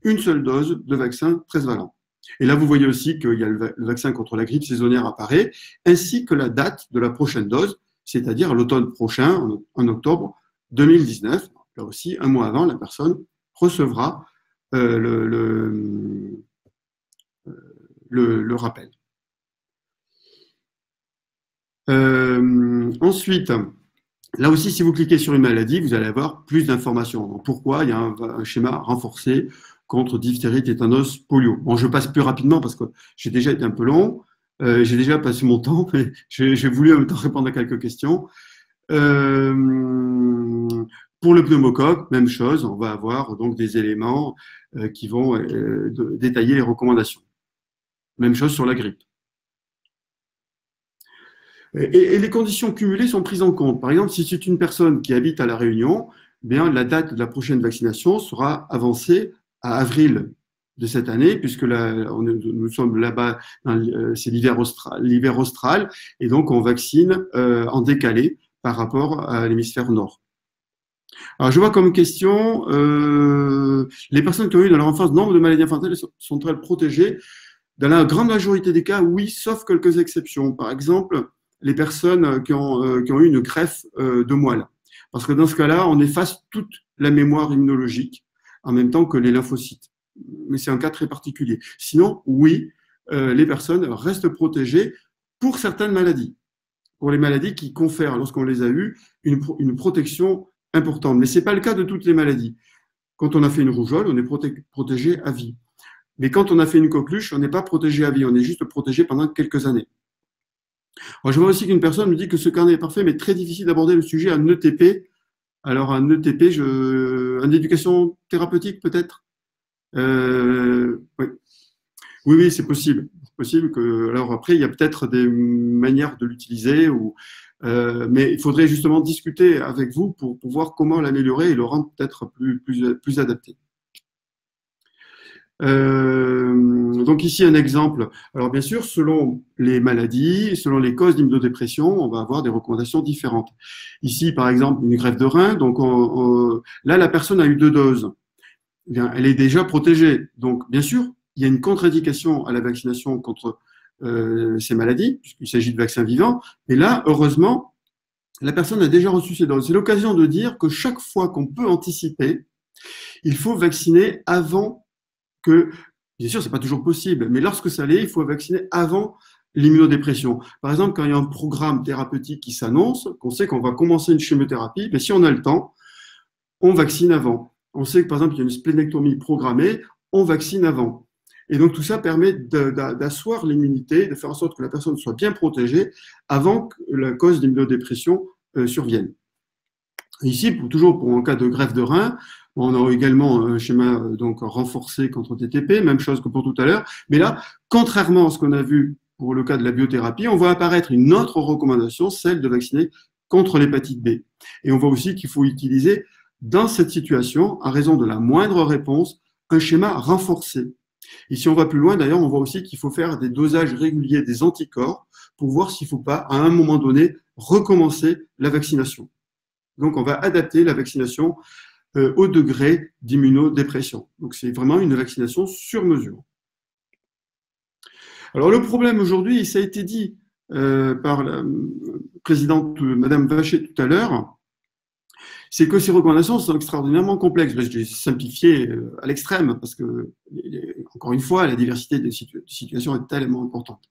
une seule dose de vaccin 13 valents. Et là, vous voyez aussi qu'il y a le vaccin contre la grippe saisonnière apparaît, ainsi que la date de la prochaine dose, c'est-à-dire l'automne prochain, en octobre 2019. Là aussi, un mois avant, la personne recevra le rappel. Ensuite, là aussi, si vous cliquez sur une maladie, vous allez avoir plus d'informations. Donc, pourquoi il y a un schéma renforcé contre diphtérie, tétanos, polio. Bon, je passe plus rapidement parce que j'ai déjà été un peu long. J'ai déjà passé mon temps, mais j'ai voulu en même temps répondre à quelques questions. Pour le pneumocoque, même chose, on va avoir donc des éléments qui vont détailler les recommandations. Même chose sur la grippe. Et les conditions cumulées sont prises en compte. Par exemple, si c'est une personne qui habite à La Réunion, bien, la date de la prochaine vaccination sera avancée à avril de cette année, puisque là, nous sommes là-bas, c'est l'hiver austral, et donc on vaccine en décalé par rapport à l'hémisphère nord. Alors, je vois comme question, les personnes qui ont eu dans leur enfance nombre de maladies infantile sont-elles protégées? Dans la grande majorité des cas, oui, sauf quelques exceptions. Par exemple, les personnes qui ont eu une greffe de moelle. Parce que dans ce cas-là, on efface toute la mémoire immunologique en même temps que les lymphocytes. Mais c'est un cas très particulier. Sinon, oui, les personnes restent protégées pour certaines maladies. Pour les maladies qui confèrent, lorsqu'on les a eues, une protection importante. Mais ce n'est pas le cas de toutes les maladies. Quand on a fait une rougeole, on est protégé à vie. Mais quand on a fait une coqueluche, on n'est pas protégé à vie, on est juste protégé pendant quelques années. Alors, je vois aussi qu'une personne me dit que ce carnet est parfait, mais très difficile d'aborder le sujet en ETP. Alors, en ETP, en éducation thérapeutique peut-être oui. Oui, c'est possible. C'est possible que. Alors après, il y a peut-être des manières de l'utiliser, mais il faudrait justement discuter avec vous pour voir comment l'améliorer et le rendre peut-être plus adapté. Donc ici un exemple. Alors bien sûr, selon les maladies, selon les causes d'immunodépression, on va avoir des recommandations différentes. Ici, par exemple, une greffe de rein. Donc là, la personne a eu 2 doses. Eh bien, elle est déjà protégée. Donc bien sûr, il y a une contre-indication à la vaccination contre ces maladies, puisqu'il s'agit de vaccins vivants. Mais là, heureusement, la personne a déjà reçu ses doses. C'est l'occasion de dire que chaque fois qu'on peut anticiper, il faut vacciner avant que, bien sûr, c'est pas toujours possible, mais lorsque ça l'est, il faut vacciner avant l'immunodépression. Par exemple, quand il y a un programme thérapeutique qui s'annonce, qu'on sait qu'on va commencer une chimiothérapie, mais si on a le temps, on vaccine avant. On sait que, par exemple, il y a une splénectomie programmée, on vaccine avant. Et donc, tout ça permet d'asseoir l'immunité, de faire en sorte que la personne soit bien protégée avant que la cause d'immunodépression survienne. Ici, toujours pour un cas de greffe de rein, on a également un schéma donc renforcé contre TTP, même chose que pour tout à l'heure. Mais là, contrairement à ce qu'on a vu pour le cas de la biothérapie, on voit apparaître une autre recommandation, celle de vacciner contre l'hépatite B. Et on voit aussi qu'il faut utiliser dans cette situation, à raison de la moindre réponse, un schéma renforcé. Et si on va plus loin, d'ailleurs, on voit aussi qu'il faut faire des dosages réguliers des anticorps pour voir s'il ne faut pas, à un moment donné, recommencer la vaccination. Donc, on va adapter la vaccination au degré d'immunodépression. Donc, c'est vraiment une vaccination sur mesure. Alors, le problème aujourd'hui, ça a été dit par la présidente Madame Vacher tout à l'heure, c'est que ces recommandations sont extraordinairement complexes. Je l'ai simplifié à l'extrême parce que, encore une fois, la diversité des situations est tellement importante.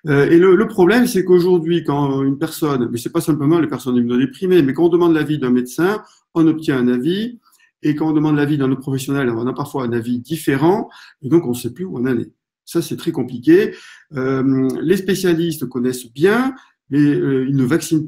Et le problème, c'est qu'aujourd'hui, quand une personne, mais c'est pas simplement les personnes immunodéprimées, mais quand on demande l'avis d'un médecin, on obtient un avis, et quand on demande l'avis d'un autre professionnel, on a parfois un avis différent, et donc on ne sait plus où on en est. Ça, c'est très compliqué. Les spécialistes connaissent bien, mais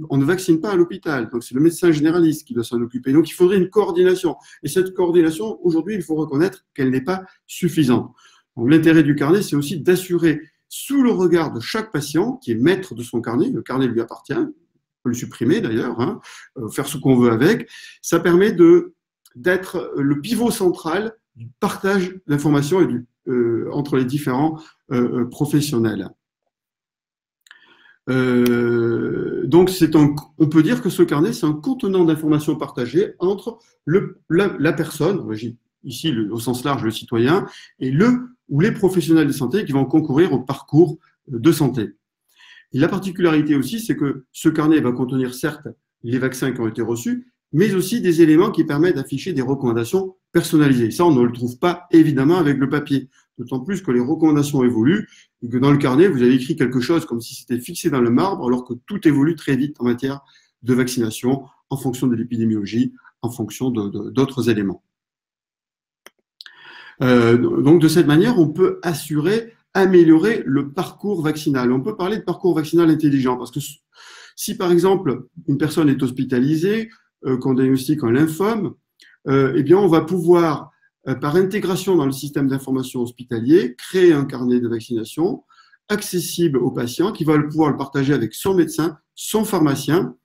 on ne vaccine pas à l'hôpital. Donc, c'est le médecin généraliste qui doit s'en occuper. Donc, il faudrait une coordination. Et cette coordination, aujourd'hui, il faut reconnaître qu'elle n'est pas suffisante. Donc, l'intérêt du carnet, c'est aussi d'assurer, sous le regard de chaque patient, qui est maître de son carnet, le carnet lui appartient, on peut le supprimer d'ailleurs, hein, faire ce qu'on veut avec, ça permet d'être le pivot central du partage d'informations entre les différents professionnels. Donc, on peut dire que ce carnet, c'est un contenant d'informations partagées entre la personne, ici au sens large le citoyen, et ou les professionnels de santé qui vont concourir au parcours de santé. Et la particularité aussi, c'est que ce carnet va contenir certes les vaccins qui ont été reçus, mais aussi des éléments qui permettent d'afficher des recommandations personnalisées. Ça, on ne le trouve pas évidemment avec le papier, d'autant plus que les recommandations évoluent et que dans le carnet, vous avez écrit quelque chose comme si c'était fixé dans le marbre, alors que tout évolue très vite en matière de vaccination, en fonction de l'épidémiologie, en fonction d'autres éléments. Donc, de cette manière, on peut améliorer le parcours vaccinal. On peut parler de parcours vaccinal intelligent, parce que si, par exemple, une personne est hospitalisée, qu'on diagnostique un lymphome, eh bien, on va pouvoir, par intégration dans le système d'information hospitalier, créer un carnet de vaccination accessible au patient qui va pouvoir le partager avec son médecin, son pharmacien.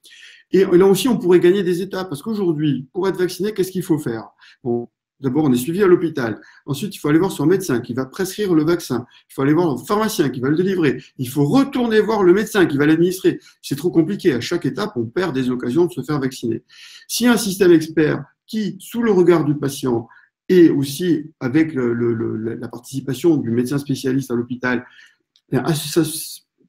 Et là aussi, on pourrait gagner des étapes parce qu'aujourd'hui, pour être vacciné, qu'est-ce qu'il faut faire? Bon, d'abord, on est suivi à l'hôpital. Ensuite, il faut aller voir son médecin qui va prescrire le vaccin. Il faut aller voir le pharmacien qui va le délivrer. Il faut retourner voir le médecin qui va l'administrer. C'est trop compliqué. À chaque étape, on perd des occasions de se faire vacciner. S'il y a un système expert qui, sous le regard du patient et aussi avec la participation du médecin spécialiste à l'hôpital, ça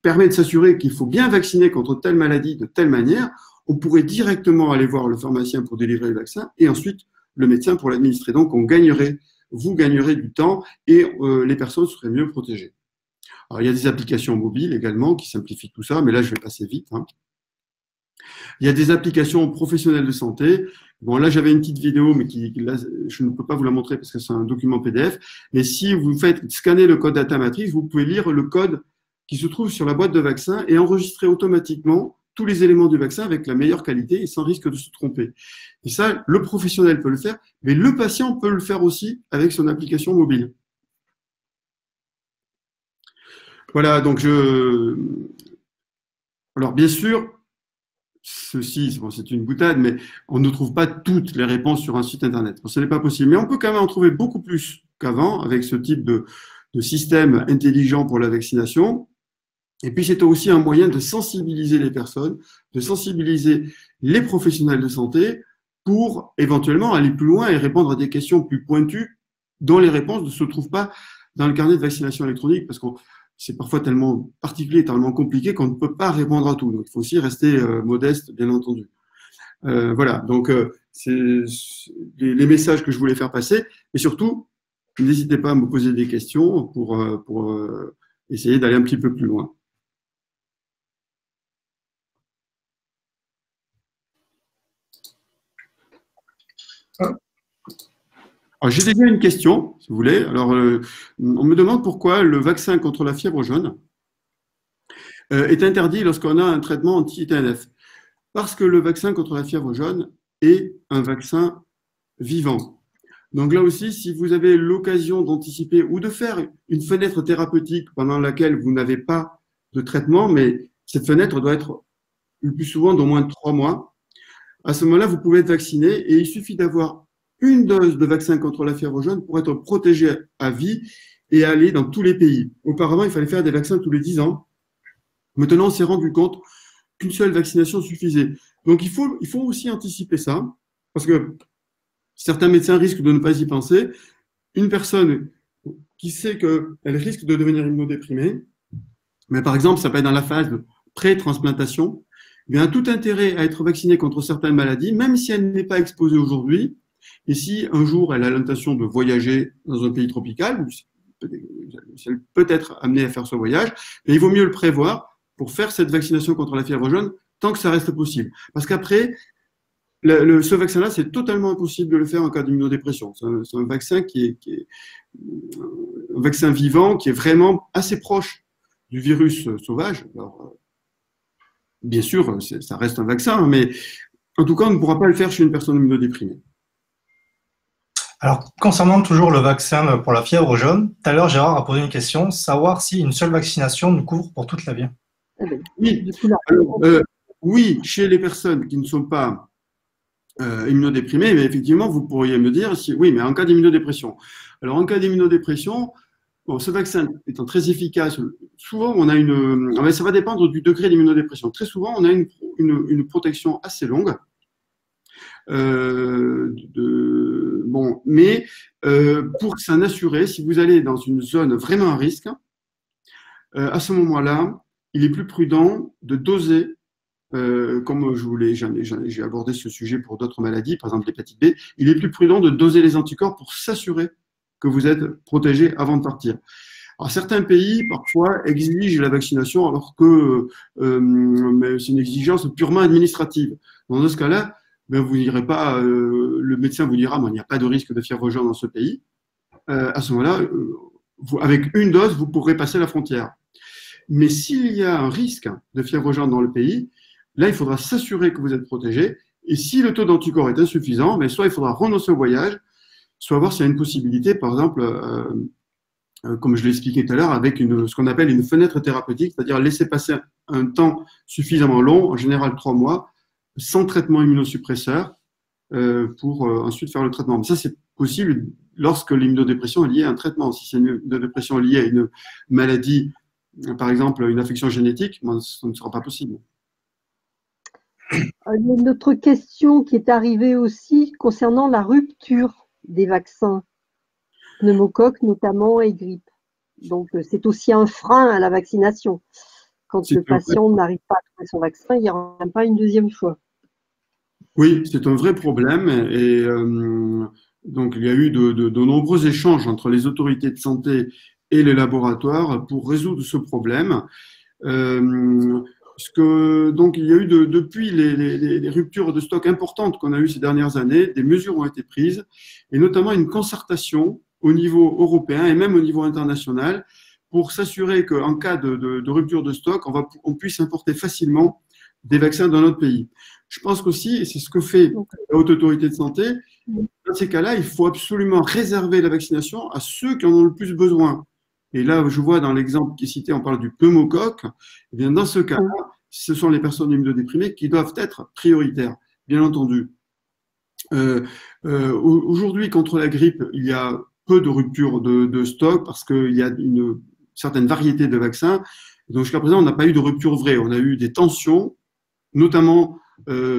permet de s'assurer qu'il faut bien vacciner contre telle maladie de telle manière, on pourrait directement aller voir le pharmacien pour délivrer le vaccin et ensuite le médecin pour l'administrer. Donc, vous gagnerez du temps et les personnes seraient mieux protégées. Alors, il y a des applications mobiles également qui simplifient tout ça, mais là, je vais passer vite. Hein. Il y a des applications professionnelles de santé. Bon, là, j'avais une petite vidéo, mais là, je ne peux pas vous la montrer parce que c'est un document PDF. Mais si vous faites scanner le code data matrice, vous pouvez lire le code qui se trouve sur la boîte de vaccin et enregistrer automatiquement tous les éléments du vaccin avec la meilleure qualité et sans risque de se tromper. Et ça, le professionnel peut le faire, mais le patient peut le faire aussi avec son application mobile. Voilà, donc alors bien sûr, ceci, bon, c'est une boutade, mais on ne trouve pas toutes les réponses sur un site internet. Bon, ce n'est pas possible, mais on peut quand même en trouver beaucoup plus qu'avant avec ce type de système intelligent pour la vaccination. Et puis, c'est aussi un moyen de sensibiliser les personnes, de sensibiliser les professionnels de santé pour éventuellement aller plus loin et répondre à des questions plus pointues dont les réponses ne se trouvent pas dans le carnet de vaccination électronique parce que c'est parfois tellement particulier, tellement compliqué qu'on ne peut pas répondre à tout. Donc, il faut aussi rester modeste, bien entendu. Voilà, donc c'est les messages que je voulais faire passer. Et surtout, n'hésitez pas à me poser des questions pour essayer d'aller un petit peu plus loin. Alors, j'ai déjà une question, si vous voulez. Alors, on me demande pourquoi le vaccin contre la fièvre jaune est interdit lorsqu'on a un traitement anti-TNF. Parce que le vaccin contre la fièvre jaune est un vaccin vivant. Donc là aussi, si vous avez l'occasion d'anticiper ou de faire une fenêtre thérapeutique pendant laquelle vous n'avez pas de traitement, mais cette fenêtre doit être le plus souvent d'au moins 3 mois, à ce moment-là, vous pouvez être vacciné et il suffit d'avoir une dose de vaccin contre la fièvre jaune pour être protégé à vie et aller dans tous les pays. Auparavant, il fallait faire des vaccins tous les 10 ans. Maintenant, on s'est rendu compte qu'une seule vaccination suffisait. Donc, il faut aussi anticiper ça, parce que certains médecins risquent de ne pas y penser. Une personne qui sait qu'elle risque de devenir immunodéprimée, mais par exemple, ça peut être dans la phase de pré-transplantation, il y a tout intérêt à être vacciné contre certaines maladies, même si elle n'est pas exposée aujourd'hui. Et si un jour elle a l'intention de voyager dans un pays tropical, elle peut être amenée à faire ce voyage, et il vaut mieux le prévoir pour faire cette vaccination contre la fièvre jaune tant que ça reste possible. Parce qu'après, ce vaccin-là, c'est totalement impossible de le faire en cas d'immunodépression. C'est un vaccin qui est un vaccin vivant, qui est vraiment assez proche du virus sauvage. Alors, bien sûr, ça reste un vaccin, mais en tout cas, on ne pourra pas le faire chez une personne immunodéprimée. Alors, concernant toujours le vaccin pour la fièvre jaune, tout à l'heure, Gérard a posé une question, savoir si une seule vaccination nous couvre pour toute la vie. Oui, alors, oui, chez les personnes qui ne sont pas immunodéprimées, mais effectivement, vous pourriez me dire, oui, mais en cas d'immunodépression. Alors, en cas d'immunodépression, bon, ce vaccin étant très efficace, souvent, on a ça va dépendre du degré d'immunodépression. Très souvent, on a une protection assez longue. Mais pour s'en assurer, si vous allez dans une zone vraiment à risque, à ce moment-là, il est plus prudent de doser, comme j'ai abordé ce sujet pour d'autres maladies, par exemple l'hépatite B, il est plus prudent de doser les anticorps pour s'assurer que vous êtes protégé avant de partir. Alors, certains pays, parfois, exigent la vaccination alors que c'est une exigence purement administrative. Dans ce cas-là, ben, vous n'irez pas, le médecin vous dira, il n'y a pas de risque de fièvre jaune dans ce pays. À ce moment-là, avec une dose, vous pourrez passer la frontière. Mais s'il y a un risque de fièvre jaune dans le pays, là, il faudra s'assurer que vous êtes protégé. Et si le taux d'anticorps est insuffisant, ben, soit il faudra renoncer au voyage, soit voir s'il y a une possibilité, par exemple, comme je l'ai expliqué tout à l'heure, avec ce qu'on appelle une fenêtre thérapeutique, c'est-à-dire laisser passer un temps suffisamment long, en général 3 mois, sans traitement immunosuppresseur, pour ensuite faire le traitement. Mais ça, c'est possible lorsque l'immunodépression est liée à un traitement. Si c'est une immunodépression liée à une maladie, par exemple une affection génétique, ça ne sera pas possible. Il y a une autre question qui est arrivée aussi concernant la rupture des vaccins, pneumocoque notamment et grippe. Donc, c'est aussi un frein à la vaccination. Quand le patient n'arrive pas à trouver son vaccin, il n'y en a pas une deuxième fois. Oui, c'est un vrai problème et donc il y a eu de nombreux échanges entre les autorités de santé et les laboratoires pour résoudre ce problème. Donc il y a eu depuis les ruptures de stock importantes qu'on a eues ces dernières années, des mesures ont été prises et notamment une concertation au niveau européen et même au niveau international pour s'assurer qu'en cas de rupture de stock, on puisse importer facilement des vaccins dans notre pays. Je pense qu'aussi, et c'est ce que fait la Haute Autorité de Santé, dans ces cas-là, il faut absolument réserver la vaccination à ceux qui en ont le plus besoin. Et là, je vois dans l'exemple qui est cité, on parle du pneumocoque. Eh bien, dans ce cas-là, ce sont les personnes immunodéprimées qui doivent être prioritaires, bien entendu. Aujourd'hui, contre la grippe, il y a peu de rupture de stock parce qu'il y a une certaine variété de vaccins. Donc jusqu'à présent, on n'a pas eu de rupture vraie. On a eu des tensions, notamment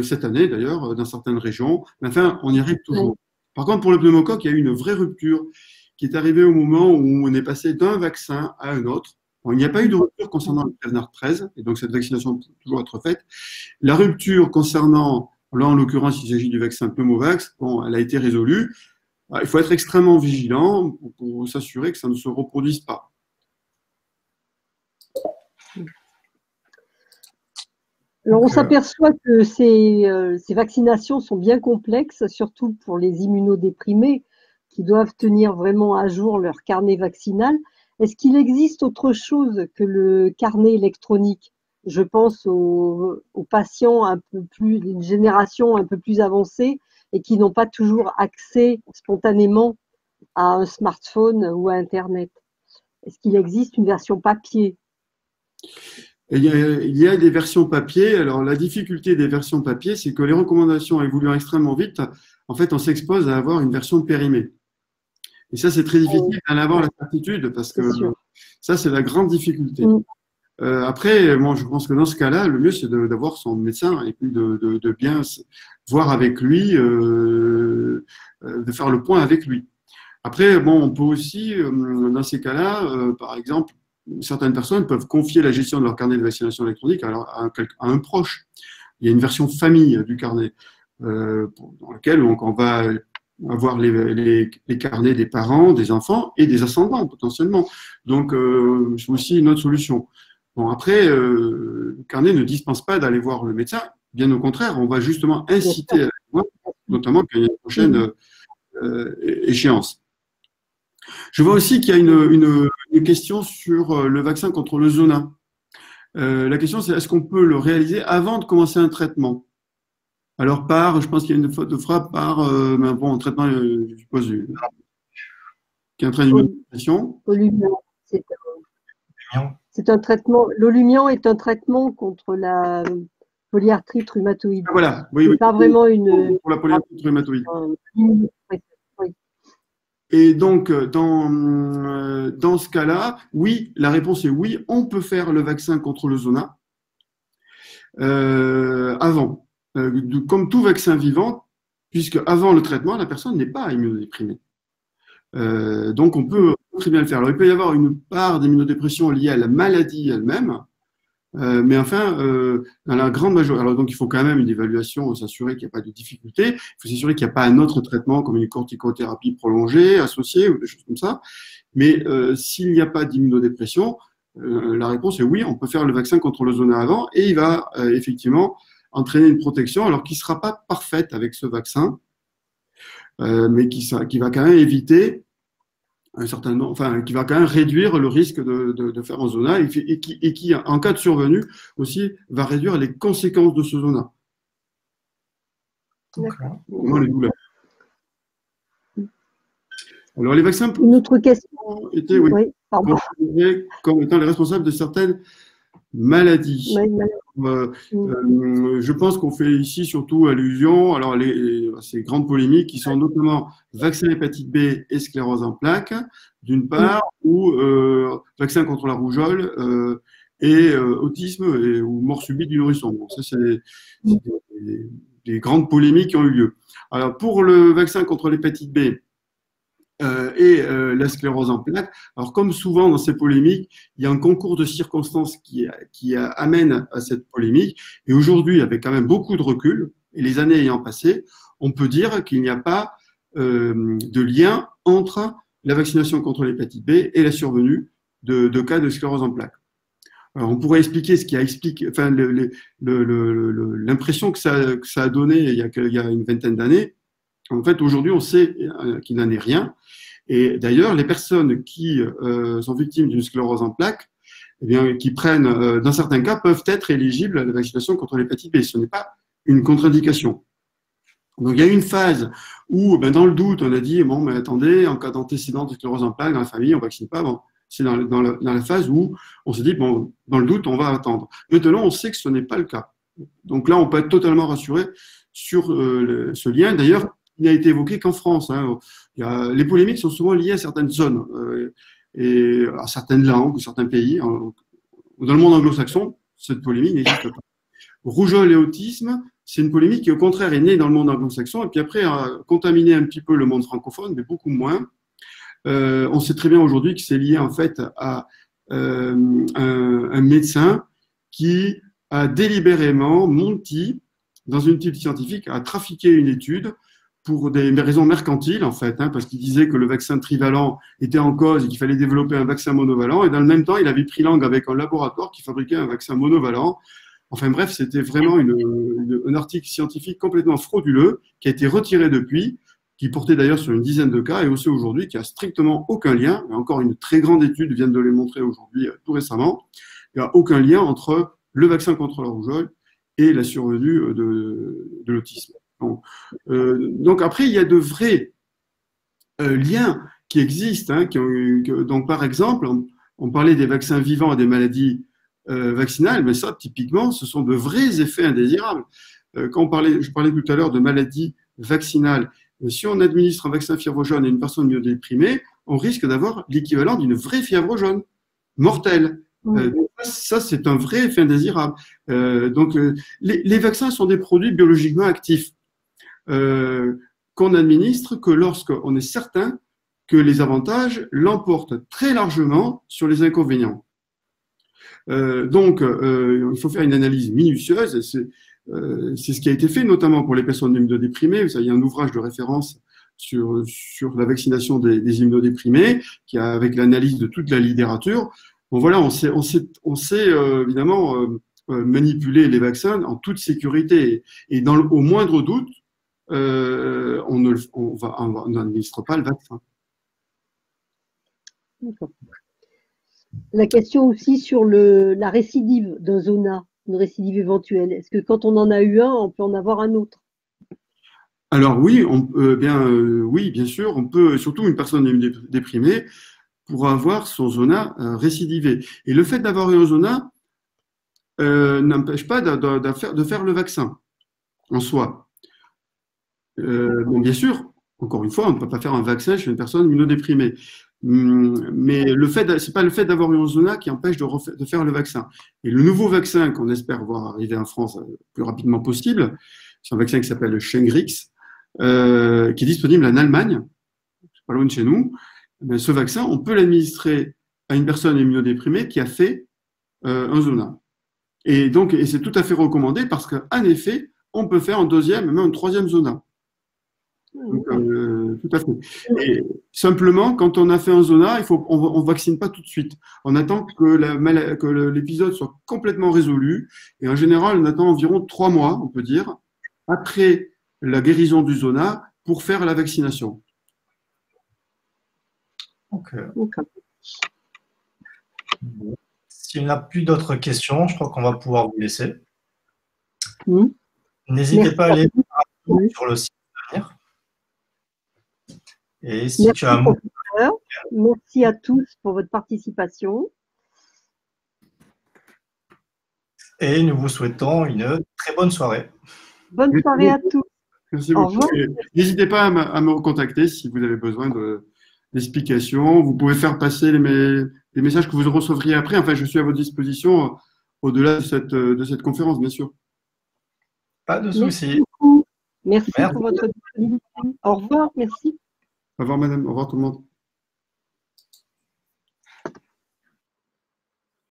cette année d'ailleurs, dans certaines régions. Mais enfin, on y arrive toujours. Par contre, pour le pneumocoque, il y a eu une vraie rupture qui est arrivée au moment où on est passé d'un vaccin à un autre. Bon, il n'y a pas eu de rupture concernant le Prevnar 13, et donc cette vaccination peut toujours être faite. La rupture concernant, là en l'occurrence, il s'agit du vaccin Pneumovax, bon, elle a été résolue. Il faut être extrêmement vigilant pour s'assurer que ça ne se reproduise pas. Alors, on s'aperçoit que ces vaccinations sont bien complexes, surtout pour les immunodéprimés qui doivent tenir vraiment à jour leur carnet vaccinal. Est-ce qu'il existe autre chose que le carnet électronique? Je pense aux patients un peu plus, d'une génération un peu plus avancée et qui n'ont pas toujours accès spontanément à un smartphone ou à Internet. Est-ce qu'il existe une version papier? Il y a des versions papier. Alors, la difficulté des versions papier, c'est que les recommandations évoluant extrêmement vite, en fait, on s'expose à avoir une version périmée. Et ça, c'est très difficile d'en avoir la certitude parce que ça, c'est la grande difficulté. Après, moi, je pense que dans ce cas-là, le mieux, c'est d'avoir son médecin et puis de bien voir avec lui, de faire le point avec lui. Après, bon, on peut aussi, dans ces cas-là, par exemple, certaines personnes peuvent confier la gestion de leur carnet de vaccination électronique à un proche. Il y a une version famille du carnet dans laquelle on va avoir les carnets des parents, des enfants et des ascendants potentiellement. Donc, c'est aussi une autre solution. Bon, après, le carnet ne dispense pas d'aller voir le médecin. Bien au contraire, on va justement inciter à aller voir, notamment quand il y a une prochaine échéance. Je vois aussi qu'il y a une question sur le vaccin contre le zona. La question, c'est est-ce qu'on peut le réaliser avant de commencer un traitement? Alors, je pense qu'il y a une faute de frappe par un traitement, je suppose, qui entraîne une immunisation. C'est un traitement. L'Olumiant est un traitement contre la polyarthrite rhumatoïde. Ah, voilà, oui, c'est pas vraiment une. Pour la polyarthrite rhumatoïde. Et donc, dans ce cas-là, oui, la réponse est oui, on peut faire le vaccin contre le zona avant. Comme tout vaccin vivant, puisque avant le traitement, la personne n'est pas immunodéprimée. Donc, on peut très bien le faire. Alors, il peut y avoir une part d'immunodépression liée à la maladie elle-même, mais enfin, dans la grande majorité, alors donc il faut quand même une évaluation, s'assurer qu'il n'y a pas de difficulté, il faut s'assurer qu'il n'y a pas un autre traitement comme une corticothérapie prolongée associée ou des choses comme ça. Mais s'il n'y a pas d'immunodépression, la réponse est oui, on peut faire le vaccin contre le zona avant et il va effectivement entraîner une protection, alors qui ne sera pas parfaite avec ce vaccin, mais qui va quand même éviter un certain nombre, enfin, qui va quand même réduire le risque de faire un zona et qui, en cas de survenue, aussi va réduire les conséquences de ce zona. Vraiment les douleurs. Alors, les vaccins Une autre question étaient comme étant les responsables de certaines maladies. Je pense qu'on fait ici surtout allusion à ces grandes polémiques qui sont notamment vaccin hépatite B et sclérose en plaques, d'une part, ou vaccin contre la rougeole et autisme ou mort subite du nourrisson. Bon, ça, c'est des grandes polémiques qui ont eu lieu. Alors, pour le vaccin contre l'hépatite B, et la sclérose en plaques. Alors, comme souvent dans ces polémiques, il y a un concours de circonstances qui amène à cette polémique. Et aujourd'hui, avec quand même beaucoup de recul, et les années ayant passé, on peut dire qu'il n'y a pas de lien entre la vaccination contre l'hépatite B et la survenue de cas de sclérose en plaques. Alors, on pourrait expliquer ce qui a expliqué, enfin, l'impression que ça a donné il y a une vingtaine d'années. En fait, aujourd'hui, on sait qu'il n'en est rien. Et d'ailleurs, les personnes qui sont victimes d'une sclérose en plaques, eh bien, qui prennent, dans certains cas, peuvent être éligibles à la vaccination contre l'hépatite B. Ce n'est pas une contre-indication. Donc, il y a eu une phase où, dans le doute, on a dit, bon, mais attendez, en cas d'antécédent de sclérose en plaques dans la famille, on ne vaccine pas. Bon, c'est dans la phase où on s'est dit, bon, dans le doute, on va attendre. Maintenant, on sait que ce n'est pas le cas. Donc là, on peut être totalement rassuré sur ce lien. D'ailleurs, n'a été évoqué qu'en France. Hein. Les polémiques sont souvent liées à certaines zones et à certaines langues ou certains pays. Dans le monde anglo-saxon, cette polémique n'existe pas. Rougeole et autisme, c'est une polémique qui, au contraire, est née dans le monde anglo-saxon et puis après a contaminé un petit peu le monde francophone, mais beaucoup moins. On sait très bien aujourd'hui que c'est lié en fait à un médecin qui a délibérément menti dans une étude scientifique, a trafiqué une étude pour des raisons mercantiles en fait, hein, parce qu'il disait que le vaccin trivalent était en cause et qu'il fallait développer un vaccin monovalent, et dans le même temps, il avait pris langue avec un laboratoire qui fabriquait un vaccin monovalent. Enfin bref, c'était vraiment un article scientifique complètement frauduleux qui a été retiré depuis, qui portait d'ailleurs sur une dizaine de cas, et aussi aujourd'hui qui a strictement aucun lien. Et encore une très grande étude vient de les montrer aujourd'hui, tout récemment. Il n'y a aucun lien entre le vaccin contre la rougeole et la survenue de l'autisme. Donc après, il y a de vrais liens qui existent. Hein, donc par exemple, on parlait des vaccins vivants et des maladies vaccinales, mais ça, typiquement, ce sont de vrais effets indésirables. Je parlais tout à l'heure de maladies vaccinales. Si on administre un vaccin fièvre jaune à une personne immunodéprimée, on risque d'avoir l'équivalent d'une vraie fièvre jaune, mortelle. Ça, c'est un vrai effet indésirable. Les vaccins sont des produits biologiquement actifs qu'on administre que lorsqu'on est certain que les avantages l'emportent très largement sur les inconvénients. Il faut faire une analyse minutieuse. C'est ce qui a été fait, notamment pour les personnes immunodéprimées. Il y a un ouvrage de référence sur la vaccination des immunodéprimés, avec l'analyse de toute la littérature. Bon, voilà, on sait évidemment manipuler les vaccins en toute sécurité. Et au moindre doute, on n'administre pas le vaccin. D'accord. La question aussi sur la récidive d'un zona, une récidive éventuelle. Est-ce que quand on en a eu un, on peut en avoir un autre? Alors oui, oui, bien sûr, on peut, surtout une personne déprimée, pour avoir son zona récidivé. Et le fait d'avoir eu un zona n'empêche pas de faire le vaccin en soi. Bon, bien sûr, encore une fois, on ne peut pas faire un vaccin chez une personne immunodéprimée. Mais c'est pas le fait d'avoir eu un zona qui empêche de faire le vaccin. Et le nouveau vaccin qu'on espère voir arriver en France le plus rapidement possible, c'est un vaccin qui s'appelle le Shingrix, qui est disponible en Allemagne, c'est pas loin de chez nous. Mais ce vaccin, on peut l'administrer à une personne immunodéprimée qui a fait un zona. Et c'est tout à fait recommandé parce qu'en effet, on peut faire un deuxième, même un troisième zona. Donc, tout à fait. Et simplement, quand on a fait un zona, on vaccine pas tout de suite. On attend que l'épisode soit complètement résolu. Et en général, on attend environ 3 mois, on peut dire, après la guérison du zona pour faire la vaccination. Ok. Bon. S'il n'y a plus d'autres questions, je crois qu'on va pouvoir vous laisser. N'hésitez pas à aller sur le site de venir. Et si merci, tu as un mot. Merci à tous pour votre participation. Et nous vous souhaitons une très bonne soirée. Bonne soirée à tous. Merci beaucoup. N'hésitez pas à me recontacter si vous avez besoin d'explications. Vous pouvez faire passer les messages que vous recevriez après. Enfin, je suis à votre disposition au-delà de cette conférence, bien sûr. Pas de souci. Merci pour votre disponibilité. Au revoir, merci. Au revoir, madame. Au revoir, tout le monde.